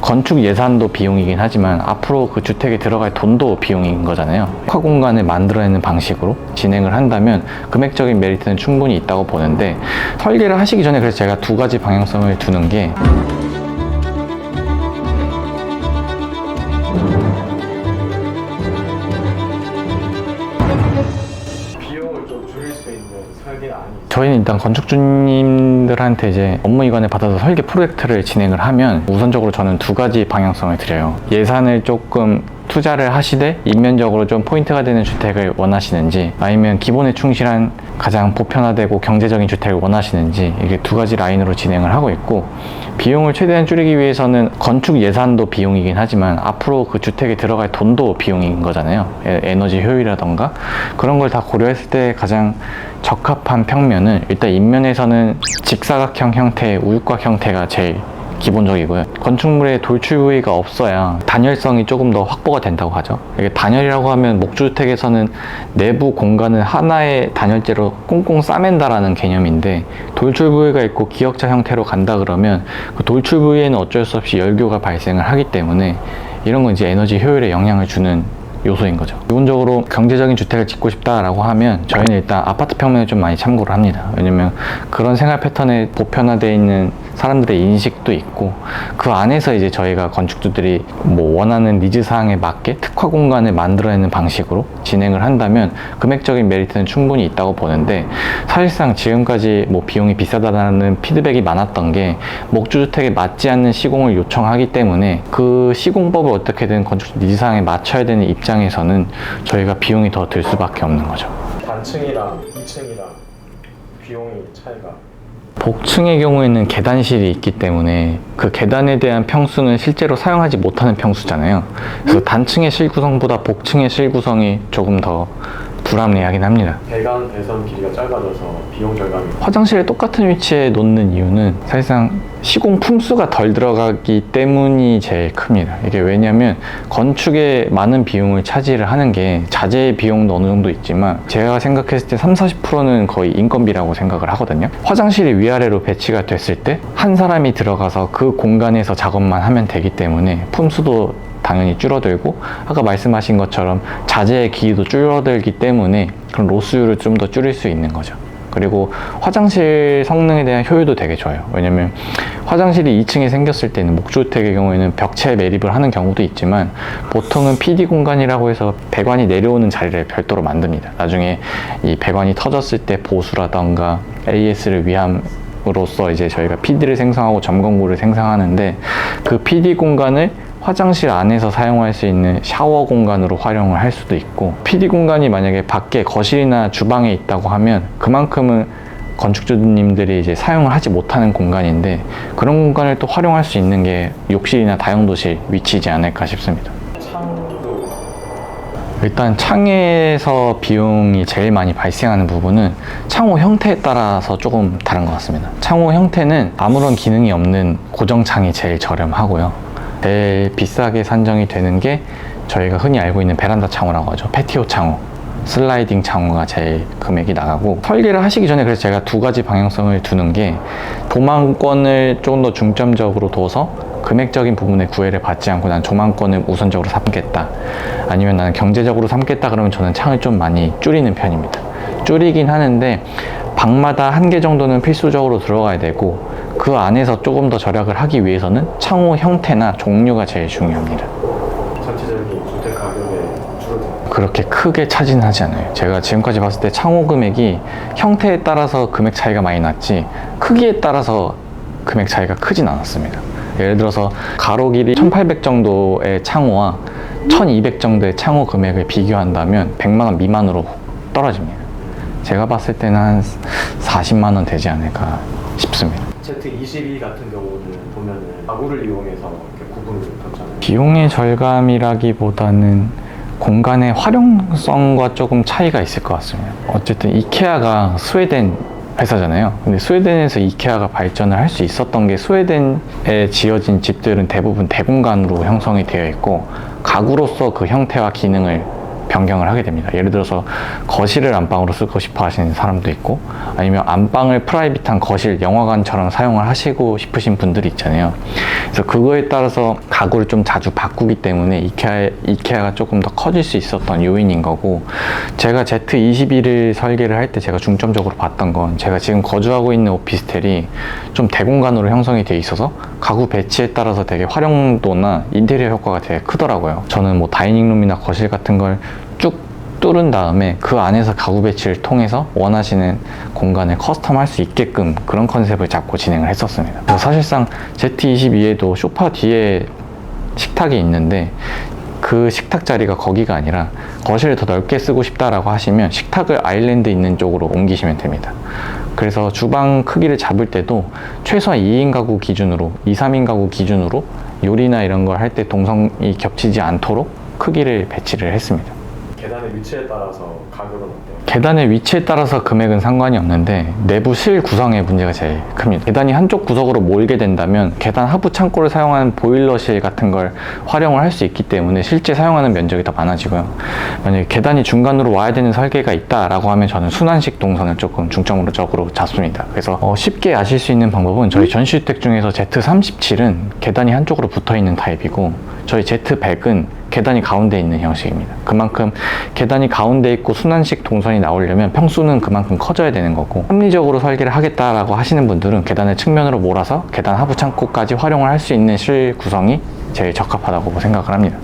건축 예산도 비용이긴 하지만 앞으로 그 주택에 들어갈 돈도 비용인 거잖아요. 특화 공간을 만들어내는 방식으로 진행을 한다면 금액적인 메리트는 충분히 있다고 보는데, 설계를 하시기 전에 그래서 제가 두 가지 방향성을 두는 게, 비용을 좀 줄일 수 있는 설계가 아니죠. 저희는 일단 건축주님들한테 이제 업무 이관을 받아서 설계 프로젝트를 진행을 하면 우선적으로 저는 두 가지 방향성을 드려요. 예산을 조금 투자를 하시되 인면적으로 좀 포인트가 되는 주택을 원하시는지, 아니면 기본에 충실한 가장 보편화되고 경제적인 주택을 원하시는지, 이게 두 가지 라인으로 진행을 하고 있고, 비용을 최대한 줄이기 위해서는 건축 예산도 비용이긴 하지만 앞으로 그 주택에 들어갈 돈도 비용인 거잖아요. 에너지 효율이라던가 그런 걸 다 고려했을 때 가장 적합한 평면은, 일단 인면에서는 직사각형 형태의 우육각 형태가 제일 기본적이고요. 건축물에 돌출 부위가 없어야 단열성이 조금 더 확보가 된다고 하죠. 이게 단열이라고 하면 목주택에서는 내부 공간을 하나의 단열재로 꽁꽁 싸맨다라는 개념인데, 돌출 부위가 있고 기역자 형태로 간다 그러면 그 돌출 부위에는 어쩔 수 없이 열교가 발생을 하기 때문에 이런 건 이제 에너지 효율에 영향을 주는 요소인 거죠. 기본적으로 경제적인 주택을 짓고 싶다라고 하면 저희는 일단 아파트 평면을 좀 많이 참고를 합니다. 왜냐면 그런 생활 패턴에 보편화되어 있는 사람들의 인식도 있고, 그 안에서 이제 저희가 건축주들이 뭐 원하는 니즈 사항에 맞게 특화 공간을 만들어내는 방식으로 진행을 한다면 금액적인 메리트는 충분히 있다고 보는데, 사실상 지금까지 뭐 비용이 비싸다는 피드백이 많았던 게 목주주택에 맞지 않는 시공을 요청하기 때문에 그 시공법을 어떻게든 건축주 니즈 사항에 맞춰야 되는 입장에서는 저희가 비용이 더 들 수밖에 없는 거죠. 단층이랑 2층이랑 비용이 차이가, 복층의 경우에는 계단실이 있기 때문에 그 계단에 대한 평수는 실제로 사용하지 못하는 평수잖아요. 그래서 단층의 실구성보다 복층의 실구성이 조금 더 불합리하긴 합니다. 배관 배선 길이가 짧아져서 비용 절감이. 화장실에 똑같은 위치에 놓는 이유는 사실상 시공 품수가 덜 들어가기 때문이 제일 큽니다. 이게 왜냐면 건축에 많은 비용을 차지를 하는 게 자재 비용도 어느 정도 있지만, 제가 생각했을 때 30~40%는 거의 인건비라고 생각을 하거든요. 화장실이 위아래로 배치가 됐을 때 한 사람이 들어가서 그 공간에서 작업만 하면 되기 때문에 품수도 당연히 줄어들고, 아까 말씀하신 것처럼 자재의 길이도 줄어들기 때문에 그런 로스율을 좀 더 줄일 수 있는 거죠. 그리고 화장실 성능에 대한 효율도 되게 좋아요. 왜냐면 화장실이 2층에 생겼을 때는 목주택의 경우에는 벽체 매립을 하는 경우도 있지만, 보통은 PD 공간이라고 해서 배관이 내려오는 자리를 별도로 만듭니다. 나중에 이 배관이 터졌을 때 보수라던가 AS를 위함으로써 이제 저희가 PD를 생성하고 점검구를 생성하는데, 그 PD 공간을 화장실 안에서 사용할 수 있는 샤워 공간으로 활용을 할 수도 있고, PD 공간이 만약에 밖에 거실이나 주방에 있다고 하면 그만큼은 건축주님들이 이제 사용을 하지 못하는 공간인데, 그런 공간을 또 활용할 수 있는 게 욕실이나 다용도실 위치이지 않을까 싶습니다. 창도 일단 창에서 비용이 제일 많이 발생하는 부분은 창호 형태에 따라서 조금 다른 것 같습니다. 창호 형태는 아무런 기능이 없는 고정창이 제일 저렴하고요. 제일 비싸게 산정이 되는 게 저희가 흔히 알고 있는 베란다 창호라고 하죠. 패티오 창호, 슬라이딩 창호가 제일 금액이 나가고, 설계를 하시기 전에 그래서 제가 두 가지 방향성을 두는 게, 조망권을 조금 더 중점적으로 둬서 금액적인 부분에 구애를 받지 않고 난 조망권을 우선적으로 삼겠다, 아니면 나는 경제적으로 삼겠다 그러면 저는 창을 좀 많이 줄이는 편입니다. 줄이긴 하는데 방마다 한 개 정도는 필수적으로 들어가야 되고, 그 안에서 조금 더 절약을 하기 위해서는 창호 형태나 종류가 제일 중요합니다. 전체적인 주택 가격에 줄어듭니다. 그렇게 크게 차지는 하지 않아요. 제가 지금까지 봤을 때 창호 금액이 형태에 따라서 금액 차이가 많이 났지 크기에 따라서 금액 차이가 크진 않았습니다. 예를 들어서 가로 길이 1800 정도의 창호와 1200 정도의 창호 금액을 비교한다면 100만 원 미만으로 떨어집니다. 제가 봤을 때는 한 40만 원 되지 않을까 싶습니다. Z22 같은 경우는 보면은 가구를 이용해서 이렇게 구분을 뒀잖아요. 비용의 절감이라기보다는 공간의 활용성과 조금 차이가 있을 것 같습니다. 어쨌든 이케아가 스웨덴 회사잖아요. 근데 스웨덴에서 이케아가 발전을 할 수 있었던 게, 스웨덴에 지어진 집들은 대부분 대공간으로 형성이 되어 있고 가구로서 그 형태와 기능을 변경을 하게 됩니다. 예를 들어서 거실을 안방으로 쓰고 싶어 하시는 사람도 있고, 아니면 안방을 프라이빗한 거실, 영화관처럼 사용을 하시고 싶으신 분들이 있잖아요. 그래서 그거에 따라서 가구를 좀 자주 바꾸기 때문에 이케아가 조금 더 커질 수 있었던 요인인 거고, 제가 Z22를 설계를 할 때 제가 중점적으로 봤던 건, 제가 지금 거주하고 있는 오피스텔이 좀 대공간으로 형성이 돼 있어서 가구 배치에 따라서 되게 활용도나 인테리어 효과가 되게 크더라고요. 저는 뭐 다이닝룸이나 거실 같은 걸 쭉 뚫은 다음에 그 안에서 가구 배치를 통해서 원하시는 공간을 커스텀할 수 있게끔 그런 컨셉을 잡고 진행을 했었습니다. 그래서 사실상 Z22에도 소파 뒤에 식탁이 있는데, 그 식탁 자리가 거기가 아니라 거실을 더 넓게 쓰고 싶다라고 하시면 식탁을 아일랜드 있는 쪽으로 옮기시면 됩니다. 그래서 주방 크기를 잡을 때도 최소한 2인 가구 기준으로, 2, 3인 가구 기준으로 요리나 이런 걸 할 때 동선이 겹치지 않도록 크기를 배치를 했습니다. 계단의 위치에 따라서 가격은 어때요? 계단의 위치에 따라서 금액은 상관이 없는데, 내부 실 구성의 문제가 제일 큽니다. 계단이 한쪽 구석으로 몰게 된다면 계단 하부 창고를 사용하는 보일러실 같은 걸 활용을 할 수 있기 때문에 실제 사용하는 면적이 더 많아지고요. 만약에 계단이 중간으로 와야 되는 설계가 있다라고 하면 저는 순환식 동선을 조금 중점적으로 잡습니다. 그래서 쉽게 아실 수 있는 방법은, 저희 전시주택 중에서 Z37은 계단이 한쪽으로 붙어 있는 타입이고, 저희 Z100은 계단이 가운데 있는 형식입니다. 그만큼 계단이 가운데 있고 순환식 동선이 나오려면 평수는 그만큼 커져야 되는 거고, 합리적으로 설계를 하겠다라고 하시는 분들은 계단을 측면으로 몰아서 계단 하부 창고까지 활용을 할 수 있는 실 구성이 제일 적합하다고 생각을 합니다.